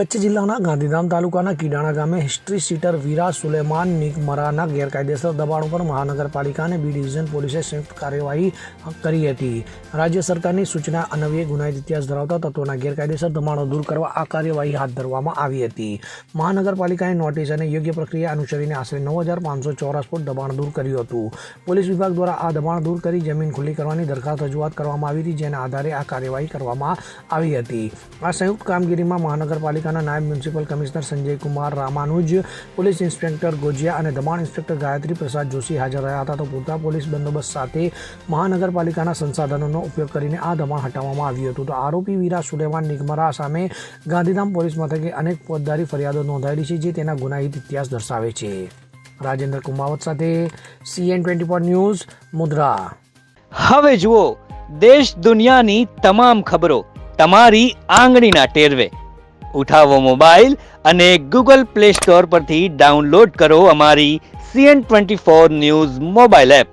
કચ્છ જિલ્લાના ગાંધીધામ તાલુકાના કીડાણા ગામે હિસ્ટ્રી સીટર વીરા સુલેમાન નિકમરાના ગેરકાયદેસર દબાણ ઉપર મહાનગરપાલિકા અને બી ડિવિઝન પોલીસે સંયુક્ત કાર્યવાહી કરી હતી. રાજ્ય સરકારની સૂચના અન્વયે ગુનાહિત ઇતિહાસ ધરાવતા તત્વોના ગેરકાયદેસર દબાણો દૂર કરવા આ કાર્યવાહી હાથ ધરવામાં આવી હતી. મહાનગરપાલિકાએ નોટિસ અને યોગ્ય પ્રક્રિયા અનુસરીને આશરે 9,584 ફૂટ દબાણ દૂર કર્યું હતું. પોલીસ વિભાગ દ્વારા આ દબાણ દૂર કરી જમીન ખુલ્લી કરવાની દરખાસ્ત રજૂઆત કરવામાં આવી હતી, જેના આધારે આ કાર્યવાહી કરવામાં આવી હતી. આ સંયુક્ત કામગીરીમાં મહાનગરપાલિકાના નાયબ municipal commissioner Sanjay Kumar Ramanuj, police inspector Gojiya અને દબાણ ઇન્સ્પેક્ટર ગાયત્રી પ્રસાદ જોશી હાજર રહ્યા હતા. તો પૂરતા પોલીસ બંદોબસ્ત સાથે મહાનગરપાલિકાના સંસાધનોનો ઉપયોગ કરીને આ દબાણ હટાવવામાં આવ્યું હતું. તો આરોપી વીરા સુલેમાન નિકમરા સામે ગાંધીધામ પોલીસ મથકે અનેક ફોજદારી ફરિયાદો નોંધાયેલી છે, જે તેના ગુનાહિત ઇતિહાસ દર્શાવે છે. રાજેન્દ્ર કુમાવત સાથે CN24 ન્યૂઝ, મુદ્રા. હવે જુઓ દેશ દુનિયાની તમામ ખબરો તમારી આંગળીના ટેરવે. ઉઠાવો મોબાઈલ અને ગૂગલ પ્લે સ્ટોર પરથી ડાઉનલોડ કરો અમારી CN24 ન્યૂઝ મોબાઈલ એપ.